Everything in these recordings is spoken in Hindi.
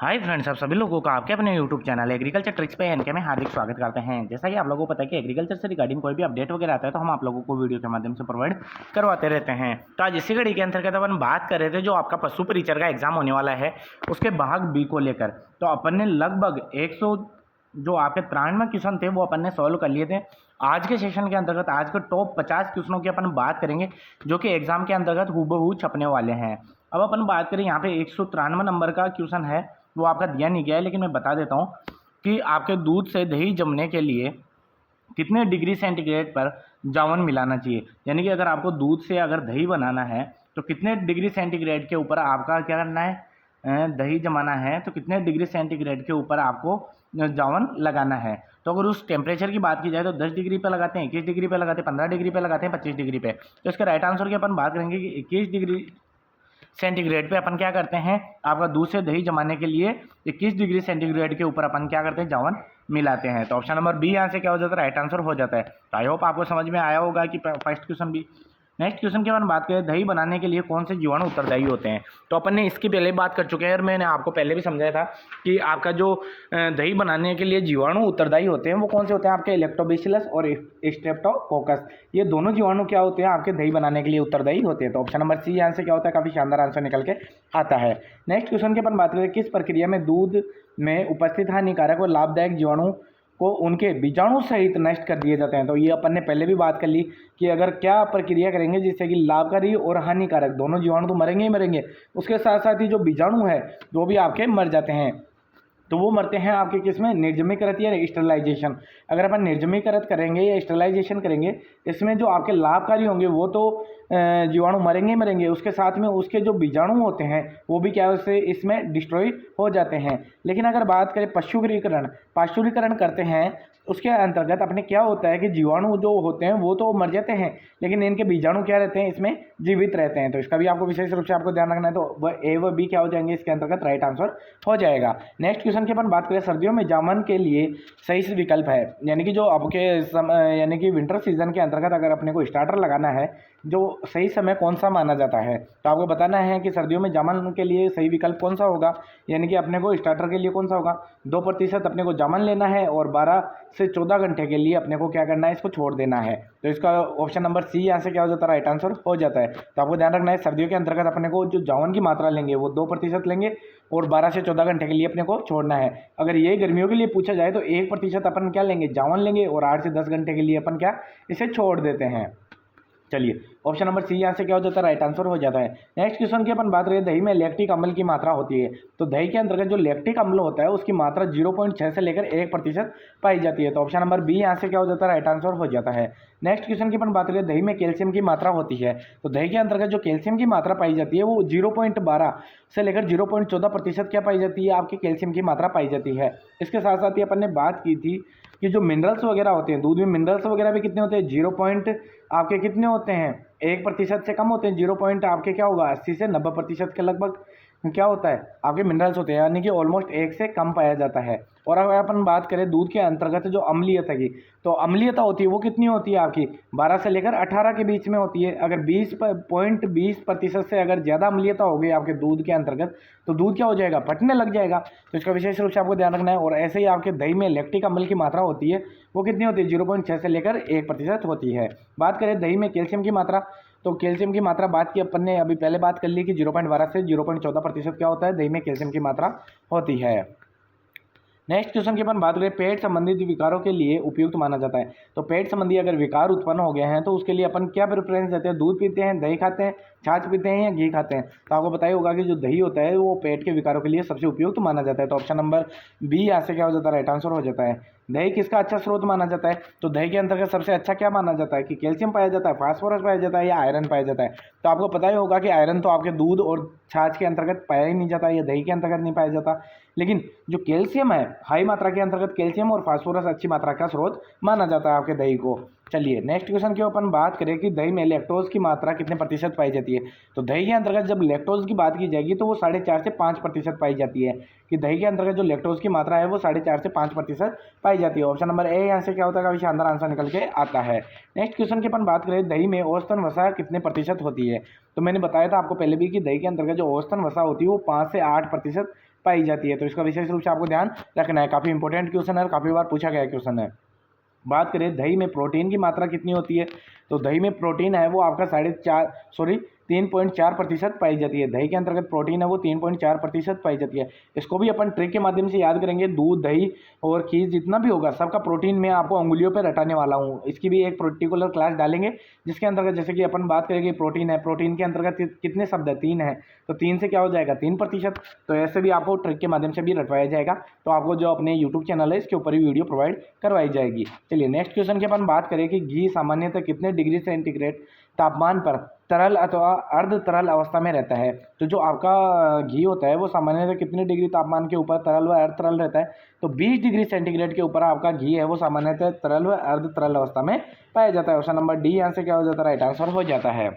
हाय फ्रेंड्स, आप सभी लोगों का आपके अपने यूट्यूब चैनल एग्रीकल्चर ट्रिक्स पे एनके में हार्दिक स्वागत करते हैं। जैसा कि आप लोगों को पता है कि एग्रीकल्चर से रिगार्डिंग कोई भी अपडेट वगैरह आता है तो हम आप लोगों को वीडियो के माध्यम से प्रोवाइड करवाते रहते हैं। तो आज इसी घड़ी के अंतर्गत अपन बात कर रहे थे जो आपका पशु परिचर का एग्जाम होने वाला है उसके भाग बी को लेकर। तो अपन ने लगभग 100 जो आपके 93 क्वेश्चन थे वो अपन ने सॉल्व कर लिए थे। आज के सेशन के अंतर्गत आज के टॉप 50 क्वेश्चनों की अपन बात करेंगे जो कि एग्जाम के अंतर्गत हूबहू छपने वाले हैं। अब अपन बात करें, यहाँ पे 193 नंबर का क्वेश्चन है, वो आपका दिया नहीं गया है, लेकिन मैं बता देता हूँ कि आपके दूध से दही जमने के लिए कितने डिग्री सेंटीग्रेड पर जावन मिलाना चाहिए। यानी कि अगर आपको दूध से अगर दही बनाना है तो कितने डिग्री सेंटीग्रेड के ऊपर आपका क्या करना है, दही जमाना है, तो कितने डिग्री सेंटीग्रेड के ऊपर आपको जावन लगाना है। तो अगर उस टेम्परेचर की बात की जाए तो 10 डिग्री पे लगाते हैं, 21 डिग्री पे लगाते हैं, 15 डिग्री पे लगाते हैं, 25 डिग्री पे। तो इसका राइट आंसर की अपन बात करेंगे कि 21 डिग्री सेंटीग्रेड पे अपन क्या करते हैं, आपका दूध से दही जमाने के लिए 21 डिग्री सेंटीग्रेड के ऊपर अपन क्या करते हैं, जावन मिलाते हैं। तो ऑप्शन नंबर बी यहाँ से क्या हो जाता है, राइट आंसर हो जाता है। तो आई होप आपको समझ में आया होगा कि फर्स्ट क्वेश्चन भी। नेक्स्ट क्वेश्चन की अपन बात करें, दही बनाने के लिए कौन से जीवाणु उत्तरदायी होते हैं। तो अपन ने इसकी पहले बात कर चुके हैं और मैंने आपको पहले भी समझाया था कि आपका जो दही बनाने के लिए जीवाणु उत्तरदायी होते हैं वो कौन से होते हैं, आपके इलेक्ट्रोबैसिलस और स्ट्रेप्टोकोकस। ये दोनों जीवाणु क्या होते हैं, आपके दही बनाने के लिए उत्तरदायी होते हैं। तो ऑप्शन नंबर सी यहाँ से क्या होता है, काफ़ी शानदार आंसर निकल के आता है। नेक्स्ट क्वेश्चन की अपन बात करें, किस प्रक्रिया में दूध में उपस्थित हानिकारक और लाभदायक जीवाणु को उनके बीजाणु सहित नष्ट कर दिए जाते हैं। तो ये अपन ने पहले भी बात कर ली कि अगर क्या प्रक्रिया करेंगे जिससे कि लाभकारी और हानिकारक दोनों जीवाणु तो मरेंगे ही मरेंगे, उसके साथ साथ ही जो बीजाणु है वो भी आपके मर जाते हैं। तो वो मरते हैं आपके किसमें, निर्जमीकृत या स्टरलाइजेशन। अगर अपन निर्जमीकृत करेंगे या स्टरलाइजेशन करेंगे, इसमें जो आपके लाभकारी होंगे वो तो जीवाणु मरेंगे ही मरेंगे, उसके साथ में उसके जो बीजाणु होते हैं वो भी क्या उससे इसमें डिस्ट्रॉय हो जाते हैं। लेकिन अगर बात करें पाश्चुरीकरण करते हैं, उसके अंतर्गत अपने क्या होता है कि जीवाणु जो होते हैं वो तो मर जाते हैं लेकिन इनके बीजाणु क्या रहते हैं, इसमें जीवित रहते हैं। तो इसका भी आपको विशेष रूप से आपको ध्यान रखना है। तो वह ए व बी क्या हो जाएंगे, इसके अंतर्गत राइट आंसर हो जाएगा। नेक्स्ट क्वेश्चन की अपन बात करें, सर्दियों में जामन के लिए सही विकल्प है, यानी कि जो आपके यानी कि विंटर सीजन के अंतर्गत अगर अपने को स्टार्टर लगाना है, जो सही समय कौन सा माना जाता है। तो आपको बताना है कि सर्दियों में जामन के लिए सही विकल्प कौन सा होगा, यानी कि अपने को स्टार्टर के लिए कौन सा होगा, 2% अपने को जामन लेना है और 12 से 14 घंटे के लिए अपने को क्या करना है, इसको छोड़ देना है। तो इसका ऑप्शन नंबर सी यहाँ से क्या हो जाता है, राइट आंसर हो जाता है। तो आपको ध्यान रखना है, सर्दियों के अंतर्गत अपने को जो जामन की मात्रा लेंगे वो 2% लेंगे और 12 से 14 घंटे के लिए अपने को छोड़ना है। अगर ये गर्मियों के लिए पूछा जाए तो 1% अपन क्या लेंगे, जामन लेंगे और 8 से 10 घंटे के लिए अपन क्या इसे छोड़ देते हैं। चलिए ऑप्शन नंबर सी यहाँ से क्या हो जाता है, राइट आंसर हो जाता है। नेक्स्ट क्वेश्चन की अपन बात करें, दही में लैक्टिक अम्ल की मात्रा होती है। तो दही के अंतर्गत जो लैक्टिक अम्ल होता है उसकी मात्रा 0.6 से लेकर 1% पाई जाती है। तो ऑप्शन नंबर बी यहाँ से क्या हो जाता है, राइट आंसर हो जाता है। नेक्स्ट क्वेश्चन की अपन बात करें, दही में कैल्शियम की मात्रा होती है। तो दही के अंतर्गत जो कैल्शियम की मात्रा पाई जाती है वो 0.12 से लेकर 0.14% क्या पाई जाती है, आपकी कैल्शियम की मात्रा पाई जाती है। इसके साथ साथ ही अपन ने बात की थी कि जो मिनरल्स वगैरह होते हैं दूध में, मिनरल्स वगैरह भी कितने होते हैं, 0 आपके कितने होते हैं, 1% से कम होते हैं। 0 आपके क्या होगा, 80 से 90% के लगभग क्या होता है, आपके मिनरल्स होते हैं, यानी कि ऑलमोस्ट 1 से कम पाया जाता है। और अगर अपन बात करें दूध के अंतर्गत जो अम्लीयता की, तो अम्लीयता होती है वो कितनी होती है आपकी, 12 से लेकर 18 के बीच में होती है। अगर 20% से अगर ज़्यादा अम्लीयता हो गई आपके दूध के अंतर्गत तो दूध क्या हो जाएगा, फटने लग जाएगा। तो इसका विशेष रूप से आपको ध्यान रखना है। और ऐसे ही आपके दही में लैक्टिक अम्ल की मात्रा होती है वो कितनी होती है, 0.6 से लेकर 1% होती है। बात करें दही में कैल्शियम की मात्रा, तो कैल्शियम की मात्रा बात की अपन ने अभी पहले बात कर ली कि 0.12 से 0.14% क्या होता है, दही में कैल्शियम की मात्रा होती है। नेक्स्ट क्वेश्चन की अपन बात करें, पेट संबंधित विकारों के लिए उपयुक्त माना जाता है। तो पेट संबंधी अगर विकार उत्पन्न हो गए हैं तो उसके लिए अपन क्या प्रेफरेंस देते हैं, दूध पीते हैं, दही खाते हैं, छाछ पीते हैं या घी खाते हैं। तो आपको पता ही होगा कि जो दही होता है वो पेट के विकारों के लिए सबसे उपयुक्त माना जाता है। तो ऑप्शन नंबर बी यहाँ से क्या हो जाता है, राइट आंसर हो जाता है। दही किसका अच्छा स्रोत माना जाता है, तो दही के अंतर्गत सबसे अच्छा क्या माना जाता है कि कैल्शियम पाया जाता है, फास्फोरस पाया जाता है या आयरन पाया जाता है। तो आपको पता ही होगा कि आयरन तो आपके दूध और छाछ के अंतर्गत पाया ही नहीं जाता या दही के अंतर्गत नहीं पाया जाता, लेकिन जो कैल्शियम है हाई मात्रा के अंतर्गत कैल्शियम और फास्फोरस अच्छी मात्रा का स्रोत माना जाता है आपके दही को। चलिए नेक्स्ट क्वेश्चन की अपन बात करें कि दही में लैक्टोज की मात्रा कितने प्रतिशत पाई जाती है। तो दही के अंतर्गत जब लैक्टोज की बात की जाएगी तो वो 4.5 से 5% पाई जाती है, कि दही के अंतर्गत जो लैक्टोज की मात्रा है वो 4.5 से 5% पाई जाती है। ऑप्शन नंबर ए यहाँ से क्या होता है, काफी शानदार आंसर निकल के आता है। नेक्स्ट क्वेश्चन की अपन बात करें, दही में औसतन वसा कितने प्रतिशत होती है। तो मैंने बताया था आपको पहले भी कि दही के अंतर्गत जो औसतन वसा होती है वो 5 से 8% पाई जाती है। तो इसका विशेष रूप से आपको ध्यान रखना है, काफ़ी इंपॉर्टेंट क्वेश्चन है और काफ़ी बार पूछा गया क्वेश्चन है। बात करें दही में प्रोटीन की मात्रा कितनी होती है, तो दही में प्रोटीन है वो आपका 3.4% पाई जाती है। दही के अंतर्गत प्रोटीन है वो 3.4% पाई जाती है। इसको भी अपन ट्रिक के माध्यम से याद करेंगे। दूध, दही और खीर जितना भी होगा सबका प्रोटीन मैं आपको अंगुलियों पर रटाने वाला हूँ। इसकी भी एक पर्टिकुलर क्लास डालेंगे जिसके अंतर्गत जैसे कि अपन बात करेंगे प्रोटीन है, प्रोटीन के अंतर्गत कितने शब्द है, 3 है, तो 3 से क्या हो जाएगा 3%। तो ऐसे भी आपको ट्रिक के माध्यम से भी रटवाया जाएगा। तो आपको जो अपने यूट्यूब चैनल है इसके ऊपर ही वीडियो प्रोवाइड करवाई जाएगी। चलिए नेक्स्ट क्वेश्चन की अपन बात करें कि घी सामान्यतः कितने डिग्री सेंटीग्रेड तापमान पर तरल अथवा अर्ध तरल अवस्था में रहता है। तो जो आपका घी होता है वो सामान्यतः कितने डिग्री तापमान के ऊपर तरल व अर्ध तरल रहता है, तो 20 डिग्री सेंटीग्रेड के ऊपर आपका घी है वो सामान्यतः तरल व अर्ध तरल अवस्था में पाया जाता है। ऑप्शन नंबर डी यहाँ से क्या हो जाता है, राइट आंसर हो जाता है।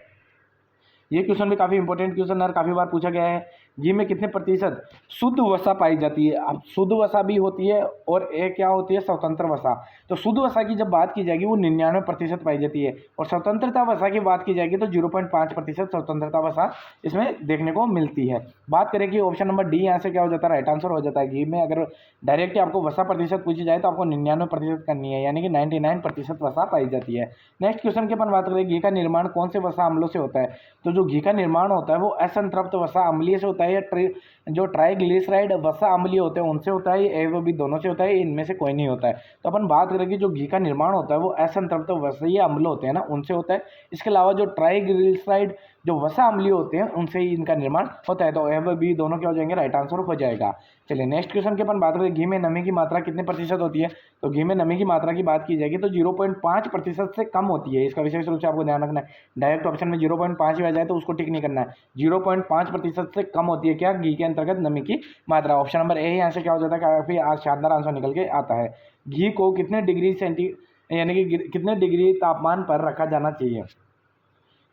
ये क्वेश्चन भी काफ़ी इंपॉर्टेंट क्वेश्चन है और काफ़ी बार पूछा गया है। घी में कितने प्रतिशत शुद्ध वसा पाई जाती है। अब शुद्ध वसा भी होती है और एक क्या होती है, स्वतंत्र वसा। तो शुद्ध वसा की जब बात की जाएगी वो 99% पाई जाती है और स्वतंत्रता वसा की बात की जाएगी तो 0.5% स्वतंत्रता वसा इसमें देखने को मिलती है। बात करें कि ऑप्शन नंबर डी यहाँ से क्या हो जाता है, राइट आंसर हो जाता है। घी में अगर डायरेक्ट आपको वसा प्रतिशत पूछी जाए तो आपको 99% करनी है, यानी कि 99% वसा पाई जाती है। नेक्स्ट क्वेश्चन की अपन बात करें घी का निर्माण कौन से वसा अम्लों से होता है। तो जो घी का निर्माण होता है वो असंतृप्त वसा अम्लीय से होता है या जो ट्राइग्लिसराइड वसा अम्लीय होते हैं उनसे होता है, ए वो भी दोनों से होता है, इनमें से कोई नहीं होता है। तो अपन बात करेंगे जो घी का निर्माण होता है वो असंतृप्त वसीय अम्ल होते हैं ना, उनसे होता है। इसके अलावा जो ट्राइग्लिसराइड जो वसा अम्लीय होते हैं उनसे ही इनका निर्माण होता है। तो ए व बी दोनों क्या हो जाएंगे, राइट आंसर हो जाएगा। चलिए नेक्स्ट क्वेश्चन की अपन बात करें घी में नमी की मात्रा कितने प्रतिशत होती है। तो घी में नमी की मात्रा की बात की जाएगी तो 0.5% से कम होती है। इसका विशेष रूप से आपको ध्यान रखना है। डायरेक्ट ऑप्शन में 0.5 ही आ जाए तो उसको टिक नहीं करना है। 0.5% से कम होती है क्या, घी के अंतर्गत नमी की मात्रा। ऑप्शन नंबर ए यहाँ से क्या हो जाता है, काफी आज शानदार आंसर निकल के आता है। घी को कितने डिग्री यानी कि कितने डिग्री तापमान पर रखा जाना चाहिए।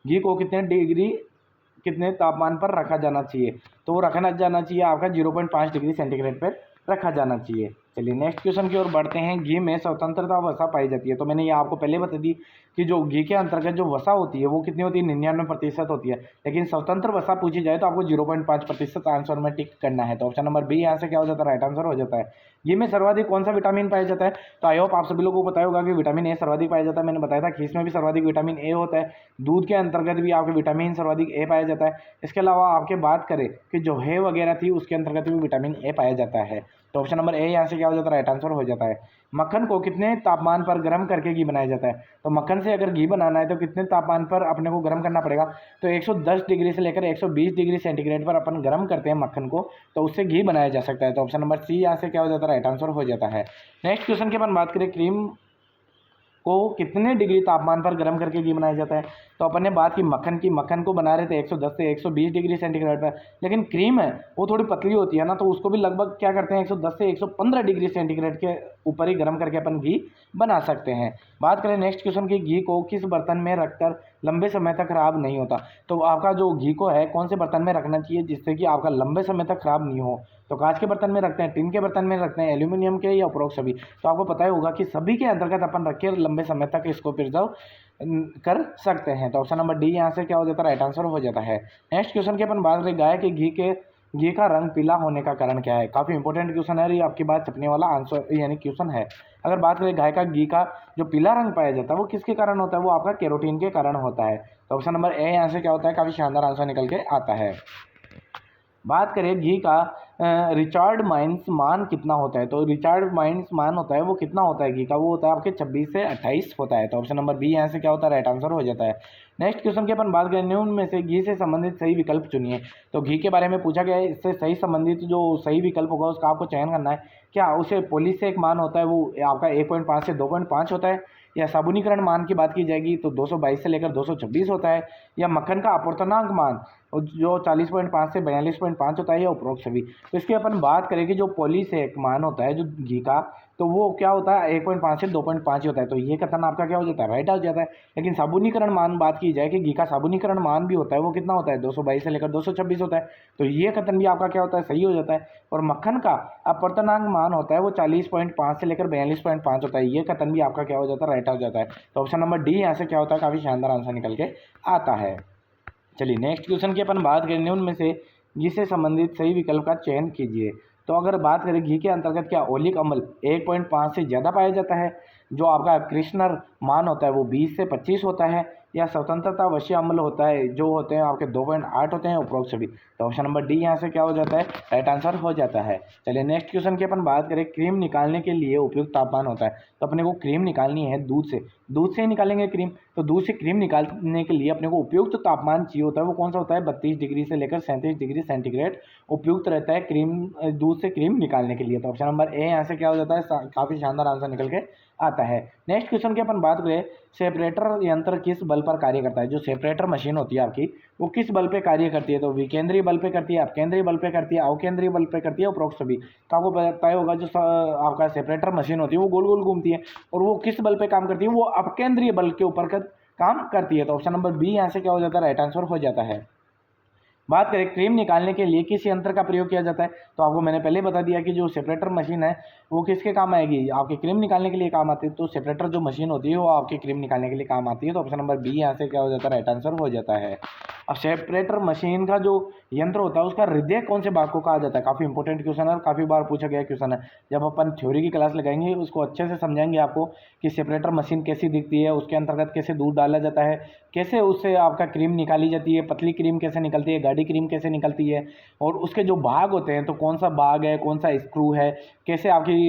घी को कितने तापमान पर रखा जाना चाहिए, तो वो रखना जाना चाहिए आपका 0.5 डिग्री सेंटीग्रेड पर रखा जाना चाहिए। चलिए नेक्स्ट क्वेश्चन की ओर बढ़ते हैं। घी में स्वतंत्रता वसा पाई जाती है। तो मैंने ये आपको पहले बता दी कि जो घी के अंतर्गत जो वसा होती है वो कितनी होती है, 99% होती है। लेकिन स्वतंत्र वसा पूछी जाए तो आपको 0.5% आंसर में टिक करना है। तो ऑप्शन नंबर बी यहाँ से क्या हो जाता है, राइट आंसर हो जाता है। घी में सर्वाधिक कौन सा विटामिन पाया जाता है। तो आई होप आप सभी लोगों को पता होगा कि विटामिन ए सर्वाधिक पाया जाता है। मैंने बताया था खीस में भी सर्वाधिक विटामिन ए होता है। दूध के अंतर्गत भी आपके विटामिन सर्वाधिक ए पाया जाता है। इसके अलावा आपके बात करें कि जो है वगैरह थी उसके अंतर्गत भी विटामिन ए पाया जाता है। तो ऑप्शन नंबर ए यहाँ से क्या हो जाता है, राइट आंसर हो जाता है। मक्खन को कितने तापमान पर गर्म करके घी बनाया जाता है। तो मक्खन से अगर घी बनाना है तो कितने तापमान पर अपने को गर्म करना पड़ेगा। तो 110 डिग्री से लेकर 120 डिग्री सेंटीग्रेड पर अपन गर्म करते हैं मक्खन को, तो उससे घी बनाया जा सकता है। तो ऑप्शन नंबर सी यहाँ से क्या हो जाता है, राइट आंसर हो जाता है। नेक्स्ट क्वेश्चन की अपन बात करें क्रीम को कितने डिग्री तापमान पर गर्म करके घी बनाया जाता है। तो अपन ने बात की मक्खन को बना रहे थे 110 से 120 डिग्री सेंटीग्रेड पर, लेकिन क्रीम है वो थोड़ी पतली होती है ना, तो उसको भी लगभग क्या करते हैं 110 से 115 डिग्री सेंटीग्रेड के ऊपर ही गर्म करके अपन घी बना सकते हैं। बात करें नेक्स्ट क्वेश्चन की, घी को किस बर्तन में रखकर लंबे समय तक खराब नहीं होता। तो आपका जो घी को है कौन से बर्तन में रखना चाहिए जिससे कि आपका लंबे समय तक खराब नहीं हो। तो कांच के बर्तन में रखते हैं, टिन के बर्तन में रखते हैं, एल्यूमिनियम के या उपरोक्त सभी। तो आपको पता ही होगा कि सभी के अंतर्गत अपन रख के लंबे समय तक इसको प्रिजर्व कर सकते हैं। तो ऑप्शन नंबर डी यहाँ से क्या हो जाता है, राइट आंसर हो जाता है। नेक्स्ट क्वेश्चन की अपन बात करें, गाय के घी का रंग पीला होने का कारण क्या है। काफ़ी इंपॉर्टेंट क्वेश्चन है, ये आपकी बात छपने वाला आंसर यानी क्वेश्चन है। अगर बात करें गाय का घी का जो पीला रंग पाया जाता है वो किसके कारण होता है, वो आपका कैरोटीन के कारण होता है। तो ऑप्शन नंबर ए यहाँ से क्या होता है, काफ़ी शानदार आंसर निकल के आता है। बात करें घी का रिचार्ड माइनस मान कितना होता है। तो रिचार्ड माइनस मान होता है वो कितना होता है घी का, वो होता है आपके 26 से 28 होता है। तो ऑप्शन नंबर बी यहाँ से क्या होता है, राइट आंसर हो जाता है। नेक्स्ट क्वेश्चन की अपन बात करें, निम्न में से घी से संबंधित सही विकल्प चुनिए। तो घी के बारे में पूछा गया है, इससे सही संबंधित जो सही विकल्प होगा उसका आपको चयन करना है। क्या उसे पोलिश से एक मान होता है वो आपका 1.5 से 2.5 होता है, या साबुनीकरण मान की बात की जाएगी तो 222 से लेकर 226 होता है, या मक्खन का अपूर्णांक मान जो 40.5 से 42.5 होता है, या उपरोक्त सभी। तो इसकी अपन बात करेंगे जो पॉली से एक मान होता है जो घी का, तो वो क्या होता है 1.5 से 2.5 होता है। तो ये कथन आपका क्या हो जाता है, राइट आ जाता है। लेकिन साबुनीकरण मान बात की जाए कि घी का साबुनीकरण मान भी होता है वो कितना होता है 222 से लेकर 226 होता है। तो ये कथन भी आपका क्या होता है, सही हो जाता है। और मक्खन का अपूर्णांक मान होता है वो 40.5 से लेकर 42.5 होता है। ये कथन भी आपका क्या हो जाता है, राइट आ जाता है। तो ऑप्शन नंबर डी यहाँ से क्या होता है, काफ़ी शानदार आंसर निकल के आता है। चलिए नेक्स्ट क्वेश्चन की अपन बात करेंगे, उनमें से जिससे संबंधित सही विकल्प का चयन कीजिए। तो अगर बात करें घी के अंतर्गत क्या ओलिक अम्ल 1.5 से ज़्यादा पाया जाता है, जो आपका कृष्णर मान होता है वो 20 से 25 होता है, या स्वतंत्रता अवश्य अम्ल होता है जो होते हैं आपके 2.8 होते हैं उपरोक्त सभी। तो ऑप्शन नंबर डी यहाँ से क्या हो जाता है, राइट आंसर हो जाता है। चलिए नेक्स्ट क्वेश्चन की अपन बात करें, क्रीम निकालने के लिए उपयुक्त तापमान होता है। तो अपने को क्रीम निकालनी है दूध से ही निकालेंगे क्रीम। तो दूध से क्रीम निकालने के लिए अपने को उपयुक्त तापमान चाहिए होता है, वो कौन सा होता है, 32 डिग्री से लेकर 37 डिग्री सेंटीग्रेड उपयुक्त रहता है क्रीम, दूध से क्रीम निकालने के लिए। तो ऑप्शन नंबर ए यहाँ से क्या हो जाता है, काफ़ी शानदार आंसर निकल के आता है। नेक्स्ट क्वेश्चन की अपन बात करें, सेपरेटर यंत्र किस बल पर कार्य करता है। जो सेपरेटर मशीन होती है आपकी, वो किस बल पे कार्य करती है। तो विकेंद्रीय बल पे करती है, अपकेंद्रीय बल पे करती है, अवकेंद्रीय बल पे करती है, उपरोक्त सभी। तो आपको पता होगा जो आपका सेपरेटर मशीन होती है वो गोल गोल घूमती है, और वो किस बल पे काम करती है, वो अपकेंद्रीय बल के ऊपर काम करती है। तो ऑप्शन नंबर बी यहाँ से क्या हो जाता है, राइट आंसर हो जाता है। बात करें क्रीम निकालने के लिए किस यंत्र का प्रयोग किया जाता है। तो आपको मैंने पहले बता दिया कि जो सेपरेटर मशीन है वो किसके काम आएगी, आपके क्रीम निकालने के लिए काम आती है। तो सेपरेटर जो मशीन होती है वो आपके क्रीम निकालने के लिए काम आती है। तो ऑप्शन नंबर बी यहाँ से क्या हो जाता है, राइट आंसर हो जाता है। अब सेपरेटर मशीन का जो यंत्र होता है उसका हृदय कौन से भाग को कहा जाता है। काफ़ी इंपॉर्टेंट क्वेश्चन है और काफ़ी बार पूछा गया क्वेश्चन है। जब अपन थ्योरी की क्लास लगाएंगे उसको अच्छे से समझाएंगे आपको कि सेपरेटर मशीन कैसी दिखती है, उसके अंतर्गत कैसे दूध डाला जाता है, कैसे उससे आपका क्रीम निकाली जाती है, पतली क्रीम कैसे निकलती है, गाढ़ी क्रीम कैसे निकलती है, और उसके जो भाग होते हैं तो कौन सा भाग है, कौन सा स्क्रू है, कैसे आपकी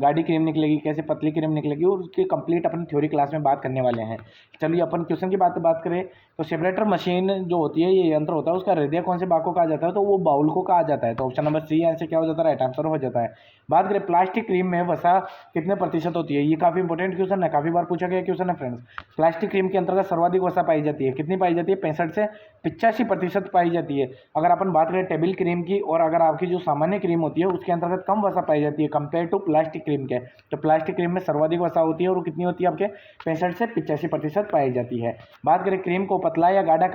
गाढ़ी क्रीम निकलेगी, कैसे पतली क्रीम निकलेगी, और उसकी कंप्लीट अपन थ्योरी क्लास में बात करने वाले हैं। चलिए अपन क्वेश्चन की बात करें तो सेपरेटर मशीन जो होती है, ये यंत्र होता है, उसका हृदय कौन से भाग को कहा जाता है। तो वो बाउल को कहा जाता है। तो ऑप्शन नंबर सी आंसर क्या हो जाता है, राइट आंसर हो जाता है। बात करें प्लास्टिक क्रीम में वसा कितने प्रतिशत होती है। ये काफ़ी इंपॉर्टेंट क्वेश्चन है, काफ़ी बार पूछा गया क्वेश्चन है फ्रेंड्स। प्लास्टिक क्रीम के अंतर्गत सर्वाधिक वसा पाई जाती है, कितनी पाई जाती है, 65 से 85% पाई जाती है। अगर अपन बात करें टेबल क्रीम की, और अगर आपकी जो सामान्य क्रीम होती है उसके अंतर्गत कम वसा पाई जाती है कंपेयर टू प्लास्टिक क्रीम के। तो प्लास्टिक क्रीम में सर्वाधिक वसा होती है और वो कितनी होती है, आपके 65 से 85% पाई जाती है। बात करें क्रीम को पतला या गाढ़ा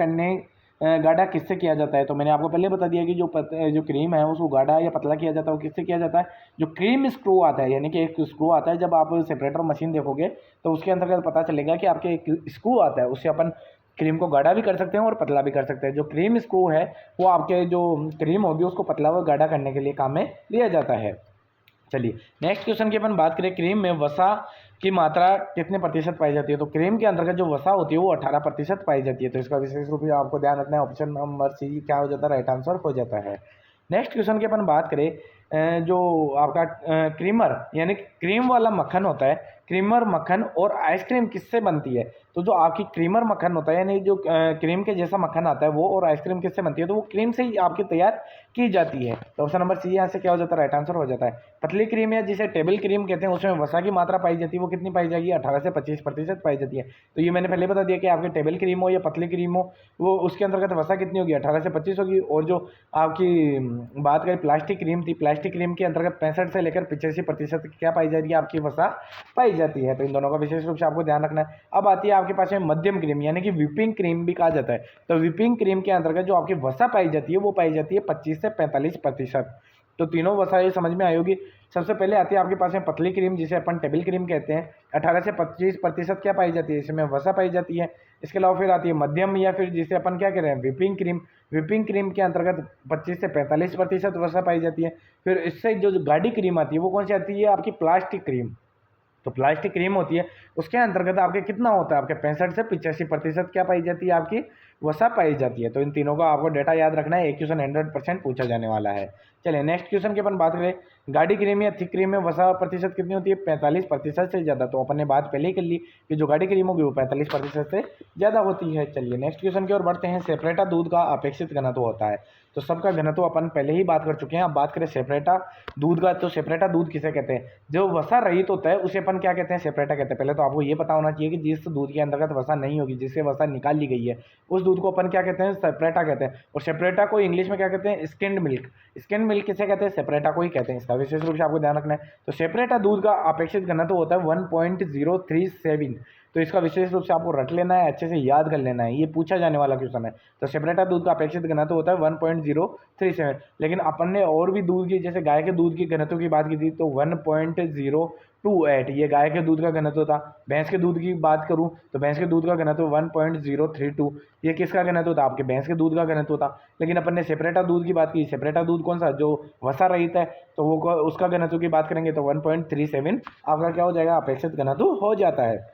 गाढ़ा किससे किया जाता है। तो मैंने आपको पहले बता दिया कि जो क्रीम है उसको गाढ़ा या पतला किया जाता है, वो किससे किया जाता है, जो क्रीम स्क्रू आता है, यानी कि एक स्क्रू आता है। जब आप सेपरेटर मशीन देखोगे तो उसके अंतर्गत पता चलेगा कि आपके एक स्क्रू आता है, उससे अपन क्रीम को गाढ़ा भी कर सकते हैं और पतला भी कर सकते हैं। जो क्रीम स्क्रू है वो आपके जो क्रीम होगी उसको पतला व गाढ़ा करने के लिए काम में लिया जाता है। चलिए नेक्स्ट क्वेश्चन की अपन बात करें, क्रीम में वसा की मात्रा कितने प्रतिशत पाई जाती है। तो क्रीम के अंतर्गत जो वसा होती है वो 18% पाई जाती है। तो इसका विशेष रूप से आपको ध्यान रखना है, ऑप्शन नंबर सी क्या हो जाता है, राइट आंसर हो जाता है। नेक्स्ट क्वेश्चन की अपन बात करें, जो आपका क्रीमर यानी क्रीम वाला मक्खन होता है, क्रीमर मक्खन और आइसक्रीम किससे बनती है। तो जो आपकी क्रीमर मक्खन होता है यानी जो क्रीम के जैसा मक्खन आता है वो, और आइसक्रीम किससे बनती है, तो वो क्रीम से ही आपकी तैयार की जाती है। तो ऑप्शन नंबर सी यहाँ से क्या हो जाता है, राइट आंसर हो जाता है। पतली क्रीम या जिसे टेबल क्रीम कहते हैं उसमें वसा की मात्रा पाई जाती है, वो कितनी पाई जाएगी, 18 से 25% पाई जाती है। तो ये मैंने पहले बता दिया कि आपकी टेबल क्रीम हो या पतली क्रीम हो, वो उसके अंतर्गत वसा कितनी होगी, 18 से 25 होगी। और जो आपकी बात करें प्लास्टिक क्रीम थी, प्लास्टिक क्रीम के अंतर्गत 65 से लेकर 85% क्या पाई जाएगी, आपकी वसा पाई जाती है। तो इन दोनों का विशेष रूप से आपको ध्यान रखना है। अब आती है आपके पास में मध्यम क्रीम यानी कि विपिंग क्रीम भी कहा जाता है। तो विपिंग क्रीम के अंतर्गत जो आपकी वसा पाई जाती है वो पाई जाती है 25 से 45%। तो तीनों वसा ये समझ में आई होगी। सबसे पहले आती है आपके पास में पतली क्रीम जिसे अपन टेबल क्रीम कहते हैं, 18 से 25% क्या पाई जाती है, इसमें वसा पाई जाती है। इसके अलावा फिर आती है मध्यम या फिर जिसे अपन क्या कह रहे हैं, विपिंग क्रीम। विपिंग क्रीम के अंतर्गत 25 से 45% वसा पाई जाती है। फिर इससे जो गाढ़ी क्रीम आती है वो कौन सी आती है, आपकी प्लास्टिक क्रीम। तो प्लास्टिक क्रीम होती है उसके अंतर्गत आपके कितना होता है, आपके 65 से 85% क्या पाई जाती है, आपकी वसा पाई जाती है। तो इन तीनों का आपको डेटा याद रखना है, एक क्वेश्चन 100% पूछा जाने वाला है। चलिए नेक्स्ट क्वेश्चन की अपन बात करें, गाढ़ी क्रीम या थिक क्रीम में वसा प्रतिशत कितनी होती है, 45% से ज़्यादा। तो अपन ने बात पहले ही कर ली कि जो गाढ़ी क्रीम होगी वो 45% से ज़्यादा होती है। चलिए नेक्स्ट क्वेश्चन की ओर बढ़ते हैं। सेपरेटा दूध का अपेक्षित घनत्व होता है। तो सबका घनत्व अपन पहले ही बात कर चुके हैं। अब बात करें सेपरेटा दूध का, तो सेपरेटा दूध किसे कहते हैं, जो वसा रहित होता है उसे अपन क्या कहते हैं, सेपरेटा कहते हैं। पहले तो आपको ये पता होना चाहिए कि जिस दूध के अंतर्गत वसा नहीं होगी, जिससे वसा निकाल ली गई है, उस दूध को अपन क्या कहते हैं, सेपरेटा कहते हैं। और सेपरेटा को इंग्लिश में क्या कहते हैं, स्किन्ड मिल्क। स्किन्ड मिल्क किसे कहते हैं, सेपरेटा को ही कहते हैं। इसका विशेष रूप से आपको ध्यान रखना है। तो सेपरेटा दूध का अपेक्षित घनत्व होता है 1.037। तो इसका विशेष रूप से आपको रट लेना है, अच्छे से याद कर लेना है, ये पूछा जाने वाला क्वेश्चन है। तो सेपरेटा दूध का अपेक्षित घनत्व होता है 1.037। लेकिन अपन ने और भी दूध की, जैसे गाय के दूध की घनत्व की बात की थी, तो 1.0 0.28 ये गाय के दूध का घनत्व था। भैंस के दूध की बात करूं तो भैंस के दूध का घनत्व 1.032 ये किसका घनत्व था? आपके भैंस के दूध का घनत्व था। लेकिन अपन ने सेपरेटा दूध की बात की। सेपरेटा दूध कौन सा? जो वसा रहित है, तो वो उसका घनत्व की बात करेंगे तो 1.37 आपका क्या हो जाएगा? अपेक्षित घनत्व हो जाता है।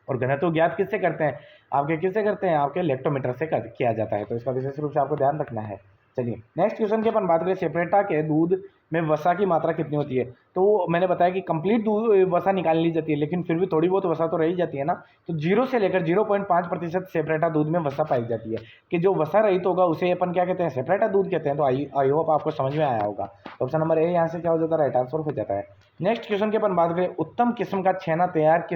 और घनत्व ज्ञात किससे करते हैं? आपके किससे करते हैं? आपके लेक्टोमीटर से किया जाता है। तो इसका विशेष रूप से आपको ध्यान रखना है। चलिए नेक्स्ट क्वेश्चन की अपन बात करें, सेपरेटा के दूध में वसा की मात्रा कितनी होती है? तो मैंने बताया कि कंप्लीट दूध वसा निकाल ली जाती है, लेकिन फिर भी थोड़ी बहुत वसा तो रही जाती है ना। तो 0 से लेकर 0.5% सेपरेटा दूध में वसा पाई जाती है। कि जो वसा रहित होगा उसे अपन क्या कहते हैं? सेपरेटा दूध कहते हैं। तो आई होप आपको समझ में आया होगा। तो ऑप्शन नंबर ए यहाँ से क्या हो जाता है? राइट आंसर हो जाता है। नेक्स्ट क्वेश्चन की अपन बात करें, उत्तम किस्म का छेना तैयार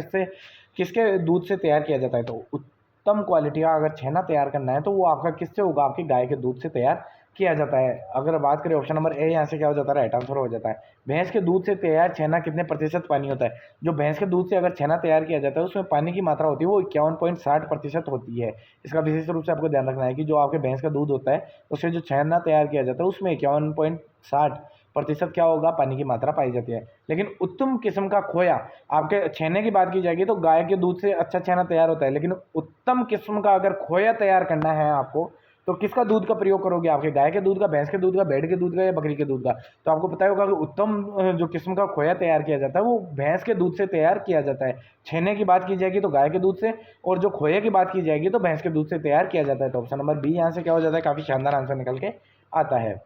किसके दूध से तैयार किया जाता है? तो उत्तम क्वालिटी का अगर छेना तैयार करना है तो वो आपका किससे होगा? आपकी गाय के दूध से तैयार किया जाता है। अगर बात करें ऑप्शन नंबर ए यहाँ से क्या हो जाता है? राइट आंसर हो जाता है। भैंस के दूध से तैयार छेना कितने प्रतिशत पानी होता है? जो भैंस के दूध से अगर छेना तैयार किया जाता है उसमें पानी की मात्रा होती है वो 51.60% होती है। इसका विशेष रूप से आपको ध्यान रखना है कि जो आपके भैंस का दूध होता है उससे जो छेना तैयार किया जाता है उसमें 51.60% क्या होगा? पानी की मात्रा पाई जाती है। लेकिन उत्तम किस्म का खोया, आपके छेने की बात की जाएगी तो गाय के दूध से अच्छा छेना तैयार होता है। लेकिन उत्तम किस्म का अगर खोया तैयार करना है आपको तो किसका दूध का प्रयोग करोगे? आपके गाय के दूध का, भैंस के दूध का, भेड़ के दूध का या बकरी के दूध का? तो आपको पता होगा कि उत्तम जो किस्म का खोया तैयार किया जाता है वो भैंस के दूध से तैयार किया जाता है। छेने की बात की जाएगी तो गाय के दूध से, और जो खोए की बात की जाएगी तो भैंस के दूध से तैयार किया जाता है। तो ऑप्शन नंबर बी यहाँ से क्या हो जाता है? काफी शानदार आंसर निकल के आता है।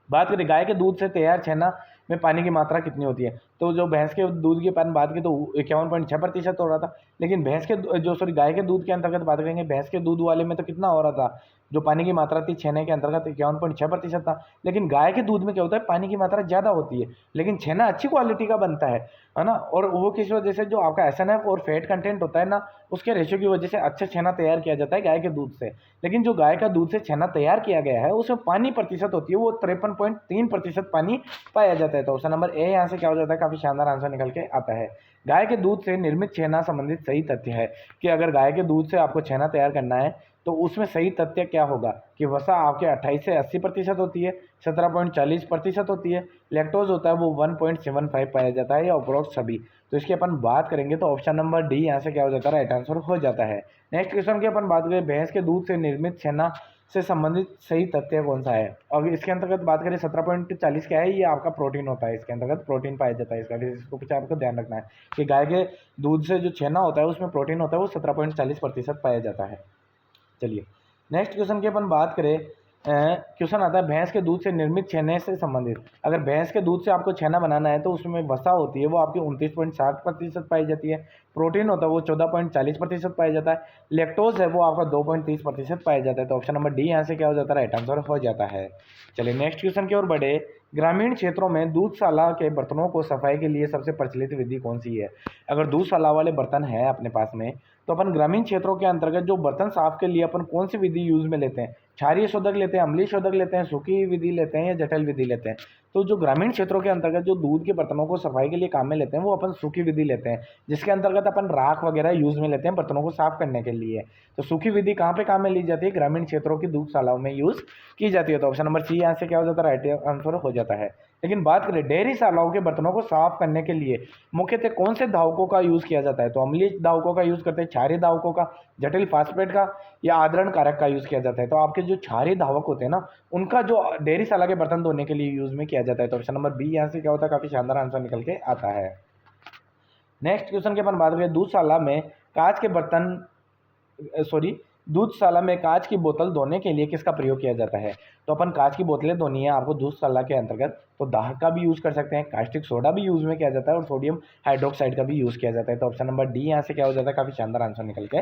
बात करें गाय के दूध से तैयार छेना में पानी की मात्रा कितनी होती है? तो जो भैंस के दूध की अपन बात की तो 51.6% हो रहा था। लेकिन गाय के दूध के अंतर्गत बात करेंगे, भैंस के दूध वाले में तो कितना हो रहा था? जो पानी की मात्रा थी छेने के अंतर्गत 51.6% था। लेकिन गाय के दूध में क्या होता है? पानी की मात्रा ज़्यादा होती है, लेकिन छेना अच्छी क्वालिटी का बनता है ना। और वो किस वजह से? जो आपका SNF और फैट कंटेंट होता है ना, उसके रेशियो की वजह से अच्छा छेना तैयार किया जाता है गाय के दूध से। लेकिन जो गाय का दूध से छेना तैयार किया गया है उसमें पानी प्रतिशत होती है वो 53.3% पानी पाया जाता है। तो ऑप्शन नंबर ए यहाँ से क्या हो जाता है? काफी शानदार आंसर निकल के आता है। गाय के दूध से निर्मित छेना संबंधित सही तथ्य है कि अगर गाय के दूध से आपको छेना तैयार करना है तो उसमें सही तथ्य क्या होगा? कि वसा आपके 28 से 80% होती है, 17.40% होती है, लैक्टोज होता है वो 1.75 पाया जाता है, या अप्रोक्स सभी। तो इसकी अपन बात करेंगे तो ऑप्शन नंबर डी यहाँ से क्या हो जाता है? राइट आंसर हो जाता है। नेक्स्ट क्वेश्चन की अपन बात करें, भैंस के दूध से निर्मित छेना से संबंधित सही तथ्य कौन सा है? और इसके अंतर्गत बात करें 17.40 क्या है? ये आपका प्रोटीन होता है। इसके अंतर्गत प्रोटीन पाया जाता है। इसको कुछ आपको ध्यान रखना है कि गाय के दूध से जो छेना होता है उसमें प्रोटीन होता है वो 17.40% पाया जाता है। चलिए नेक्स्ट क्वेश्चन की अपन बात करें, क्वेश्चन आता है भैंस के दूध से निर्मित छेने से संबंधित। अगर भैंस के दूध से आपको छेना बनाना है तो उसमें वसा होती है वो आपकी 29.60% पाई जाती है, प्रोटीन होता है वो 14.40% पाया जाता है, लैक्टोज है वो आपका 2.30% पाया जाता है। तो ऑप्शन नंबर डी यहाँ से क्या हो जाता है? राइट आंसर हो जाता है। चलिए नेक्स्ट क्वेश्चन की ओर बढ़े, ग्रामीण क्षेत्रों में दूधशाला के बर्तनों को सफाई के लिए सबसे प्रचलित विधि कौन सी है? अगर दूधशाला वाले बर्तन है अपने पास में तो अपन ग्रामीण क्षेत्रों के अंतर्गत जो बर्तन साफ के लिए अपन कौन सी विधि यूज में लेते हैं? क्षारीय शोधक लेते हैं, अम्लीय शोधक लेते हैं, सूखी विधि लेते हैं या जटिल विधि लेते हैं? तो जो ग्रामीण क्षेत्रों के अंतर्गत जो दूध के बर्तनों को सफाई के लिए काम में लेते हैं वो अपन सूखी विधि लेते हैं, जिसके अंतर्गत अपन राख वगैरह यूज में लेते हैं बर्तनों को साफ करने के लिए। तो सूखी विधि कहाँ पे काम में ली जाती है? ग्रामीण क्षेत्रों की दूधशालाओं में यूज की जाती है। तो ऑप्शन नंबर सी यहाँ से क्या हो जाता है? राइट आंसर हो जाता है। लेकिन बात करें डेयरी शालाओं के बर्तनों को साफ करने के लिए मुख्यतः कौन से धावकों का यूज किया जाता है? तो अम्लीय धावकों का यूज करते हैं, क्षारीय धावकों का, जटिल फास्फेट का, या आद्रण कारक का यूज किया जाता है? तो आपके जो क्षारीय धावक होते हैं ना उनका जो डेयरी शाला के बर्तन धोने के लिए यूज में किया जाता है। तो ऑप्शन नंबर बी यहाँ से क्या होता है? काफी शानदार आंसर निकल के आता है। नेक्स्ट क्वेश्चन की अपन बात करें, दूधशाला में कांच के बर्तन दूधशाला में कांच की बोतल धोने के लिए किसका प्रयोग किया जाता है? तो अपन कांच की बोतलें धोनी है आपको दूधशाला के अंतर्गत तो दाहक का भी यूज कर सकते हैं, कास्टिक सोडा भी यूज में किया जाता है और सोडियम हाइड्रोक्साइड का भी यूज किया जाता है। तो ऑप्शन नंबर डी यहाँ से क्या हो जाता है? काफी शानदार आंसर निकल के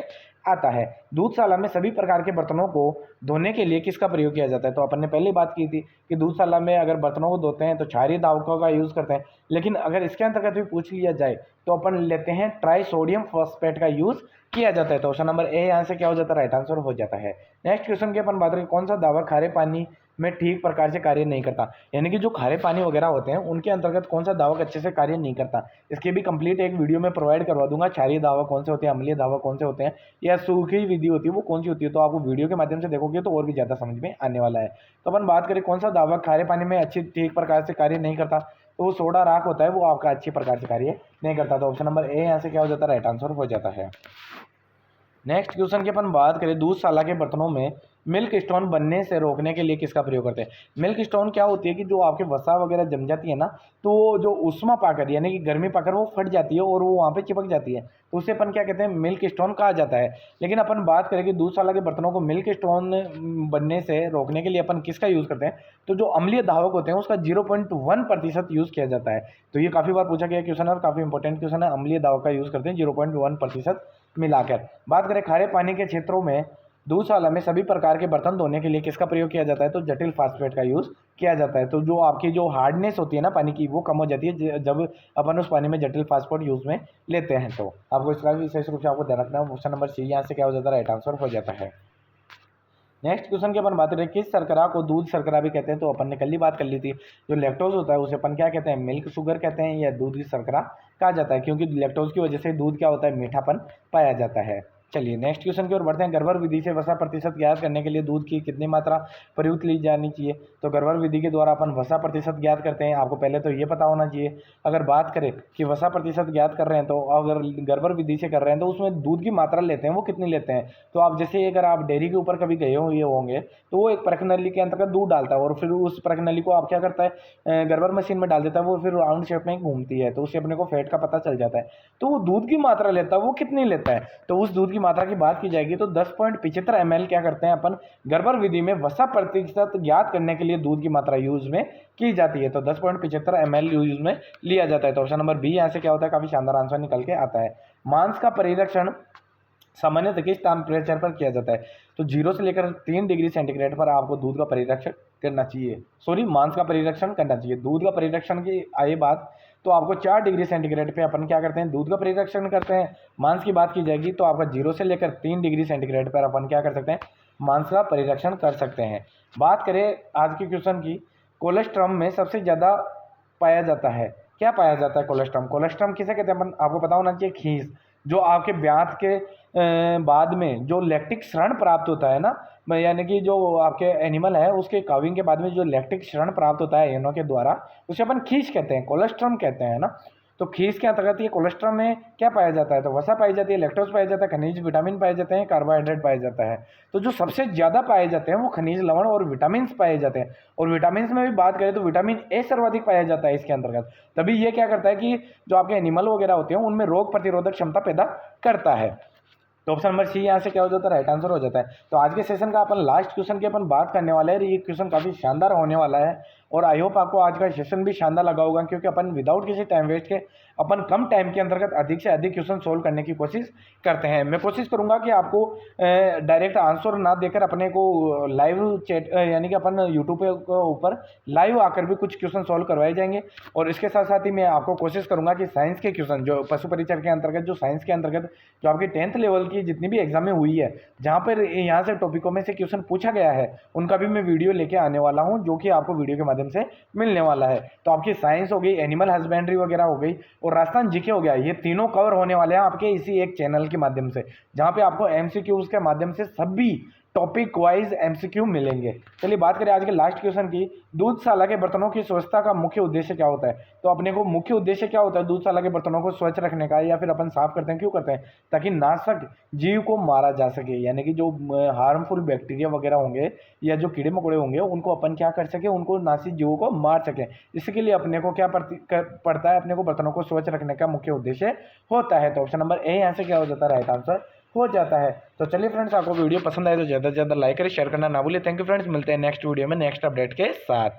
आता है। दूधशाला में सभी प्रकार के बर्तनों को धोने के लिए किसका प्रयोग किया जाता है? तो अपन ने पहले बात की थी कि दूधशाला में अगर बर्तनों को धोते हैं तो क्षारीय धावकों का यूज करते हैं, लेकिन अगर इसके अंतर्गत भी पूछ लिया जाए तो अपन लेते हैं ट्राई सोडियम फॉस्फेट का यूज किया जाता है। तो ऑप्शन नंबर ए यहाँ से क्या हो जाता है? राइट आंसर हो जाता है। नेक्स्ट क्वेश्चन की अपन बात करें, कौन सा दावा खारे पानी में ठीक प्रकार से कार्य नहीं करता? यानी कि जो खारे पानी वगैरह होते हैं उनके अंतर्गत कौन सा दावक अच्छे से कार्य नहीं करता? इसके भी कंप्लीट एक वीडियो में प्रोवाइड करवा दूंगा। क्षारीय दावा कौन से होते हैं, अम्लीय दावा कौन से होते हैं, या सूखी विधि होती है वो कौन सी होती है? तो आपको वीडियो के माध्यम से देखोगे तो और भी ज़्यादा समझ में आने वाला है। तो अपन बात करें कौन सा दावा खारे पानी में अच्छी ठीक प्रकार से कार्य नहीं करता? तो वो सोडा राख होता है, वो आपका अच्छी प्रकार से कार्य नहीं करता। तो ऑप्शन नंबर ए यहाँ से क्या हो जाता है, राइट आंसर हो जाता है। नेक्स्ट क्वेश्चन की अपन बात करें, दूधशाला के बर्तनों में मिल्क स्टोन बनने से रोकने के लिए किसका प्रयोग करते हैं। मिल्क स्टोन क्या होती है कि जो आपके वसा वगैरह जम जाती है ना, तो वो जो उष्मा पाकर यानी कि गर्मी पाकर वो फट जाती है और वो वहाँ पे चिपक जाती है, तो उसे अपन क्या कहते हैं, मिल्क स्टोन कहा जाता है। लेकिन अपन बात करें कि दूधशाला के बर्तनों को मिल्क स्टोन बनने से रोकने के लिए अपन किसका यूज़ करते हैं, तो जो अम्लीय धावक होते हैं उसका 0.1% यूज़ किया जाता है। तो ये काफ़ी बार पूछा गया क्वेश्चन है और काफ़ी इंपॉर्टेंट क्वेश्चन है। अम्लीय धावक का यूज़ करते हैं 0.1% मिलाकर। बात करें खारे पानी के क्षेत्रों में दूधशाला में सभी प्रकार के बर्तन धोने के लिए किसका प्रयोग किया जाता है, तो जटिल फास्फेट का यूज़ किया जाता है। तो जो आपकी जो हार्डनेस होती है ना पानी की, वो कम हो जाती है जब अपन उस पानी में जटिल फास्फेट यूज़ में लेते हैं। तो आपको इसका विशेष रूप से आपको ध्यान रखना है। ऑप्शन नंबर सी यहाँ से क्या हो जाता है, राइट आंसर हो जाता है। नेक्स्ट क्वेश्चन की अपन बात करें, किस शर्करा को दूध शर्करा भी कहते हैं, तो अपन ने कल ही बात कर ली थी। जो लैक्टोज होता है उसे अपन क्या कहते हैं, मिल्क शुगर कहते हैं या दूध की शर्करा कहा जाता है, क्योंकि लैक्टोज की वजह से दूध क्या होता है, मीठापन पाया जाता है। चलिए नेक्स्ट क्वेश्चन की ओर बढ़ते हैं। गर्भर विधि से वसा प्रतिशत ज्ञात करने के लिए दूध की कितनी मात्रा प्रयुक्त ली जानी चाहिए, तो गर्भर विधि के द्वारा अपन वसा प्रतिशत ज्ञात करते हैं। आपको पहले तो ये पता होना चाहिए, अगर बात करें कि वसा प्रतिशत ज्ञात कर रहे हैं, तो अगर गर्भर विधि से कर रहे हैं तो उसमें दूध की मात्रा लेते हैं, वो कितनी लेते हैं। तो आप जैसे अगर आप डेयरी के ऊपर कभी गए हो ये होंगे, तो वो एक परख नली के अंतर्गत दूध डालता है और फिर उस परख नली को आप क्या करता है, गर्भर मशीन में डाल देता है, वो फिर राउंड शेप में घूमती है, तो उससे अपने को फैट का पता चल जाता है। तो वो दूध की मात्रा लेता है, वो कितनी लेता है, तो उस दूध की मात्रा की बात की जाएगी तो 10.75 ml क्या करते हैं अपन गर्भर विधि में वसा प्रतिशत ज्ञात करने के लिए दूध की मात्रा यूज में की जाती है। तो 10.75 ml यूज में लिया जाता है। तो ऑप्शन नंबर बी यहाँ से क्या होता है, काफी शानदार आंसर निकल के आता है। मांस का परिरक्षण सामान्यतः किस टेम्परेचर पर किया जाता है, तो 0 से लेकर 3 डिग्री सेंटीग्रेड पर आपको दूध का परिरक्षण करना चाहिए, सॉरी मांस का परिरक्षण करना चाहिए। दूध का परिरक्षण की आई बात तो आपको 4 डिग्री सेंटीग्रेड पे अपन क्या करते हैं, दूध का परिरक्षण करते हैं। मांस की बात की जाएगी तो आपका 0 से लेकर 3 डिग्री सेंटीग्रेड पर अपन क्या कर सकते हैं, मांस का परिरक्षण कर सकते हैं। बात करें आज के क्वेश्चन की, कोलेस्ट्रम में सबसे ज़्यादा पाया जाता है, क्या पाया जाता है कोलेस्ट्रम। कोलेस्ट्रम किसे कहते हैं, अपन आपको पता होना चाहिए, खीस, जो आपके ब्यात के बाद में जो लैक्टिक क्षरण प्राप्त होता है ना, यानी कि जो आपके एनिमल है उसके काविंग के बाद में जो लैक्टिक क्षरण प्राप्त होता है एनओ के द्वारा, उसे अपन खीस कहते हैं, कोलेस्ट्रम कहते हैं ना। तो खीस के अंतर्गत ये कोलेस्ट्रम में क्या पाया जाता है, तो वसा पाई जाती है, लैक्टोज पाया जाता है, खनिज विटामिन पाए जाते हैं, कार्बोहाइड्रेट पाया जाता है। तो जो सबसे ज़्यादा पाए जाते हैं वो खनिज लवण और विटामिन पाए जाते हैं। और विटामिन में भी बात करें तो विटामिन ए सर्वाधिक पाया जाता है इसके अंतर्गत। तभी ये क्या करता है कि जो आपके एनिमल वगैरह होते हैं उनमें रोग प्रतिरोधक क्षमता पैदा करता है। तो ऑप्शन नंबर सी यहाँ से क्या हो जाता है, राइट आंसर हो जाता है। तो आज के सेशन का अपन लास्ट क्वेश्चन की अपन बात करने वाले हैं। ये क्वेश्चन काफ़ी शानदार होने वाला है और आई होप आपको आज का सेशन भी शानदार लगा होगा, क्योंकि अपन विदाउट किसी टाइम वेस्ट के अपन कम टाइम के अंतर्गत अधिक से अधिक क्वेश्चन सोल्व करने की कोशिश करते हैं। मैं कोशिश करूंगा कि आपको डायरेक्ट आंसर ना देकर अपने को लाइव चैट यानी कि अपन यूट्यूब के ऊपर लाइव आकर भी कुछ क्वेश्चन सोल्व करवाए जाएंगे। और इसके साथ साथ ही मैं आपको कोशिश करूंगा कि साइंस के क्वेश्चन जो पशु परिचर के अंतर्गत, जो साइंस के अंतर्गत जो आपकी 10th लेवल की जितनी भी एग्जामें हुई है, जहाँ पर यहाँ से टॉपिकों में से क्वेश्चन पूछा गया है, उनका भी मैं वीडियो लेके आने वाला हूँ, जो कि आपको वीडियो के माध्यम से मिलने वाला है। तो आपकी साइंस हो गई, एनिमल हस्बेंड्री वगैरह हो गई और राजस्थान जीके हो गया, ये तीनों कवर होने वाले हैं आपके इसी एक चैनल के माध्यम से, जहाँ पे आपको एमसीक्यूज के माध्यम से सभी टॉपिक वाइज एमसीक्यू मिलेंगे। चलिए बात करें आज के लास्ट क्वेश्चन की, दूधशाला के बर्तनों की स्वच्छता का मुख्य उद्देश्य क्या होता है। तो अपने को मुख्य उद्देश्य क्या होता है दूधशाला के बर्तनों को स्वच्छ रखने का, या फिर अपन साफ करते हैं क्यों करते हैं, ताकि नाशक जीव को मारा जा सके, यानी कि जो हार्मफुल बैक्टीरिया वगैरह होंगे या जो कीड़े मकोड़े होंगे उनको अपन क्या कर सके, उनको नासिक जीवों को मार सकें। इसके लिए अपने को क्या पड़ता है, अपने को बर्तनों को स्वच्छ रखने का मुख्य उद्देश्य होता है। तो ऑप्शन नंबर ए यहाँ से क्या हो जाता है, राइट आंसर हो जाता है। तो चलिए फ्रेंड्स, आपको वीडियो पसंद आए तो ज़्यादा से ज़्यादा लाइक करें, शेयर करना ना भूलिए। थैंक यू फ्रेंड्स, मिलते हैं नेक्स्ट वीडियो में नेक्स्ट अपडेट के साथ।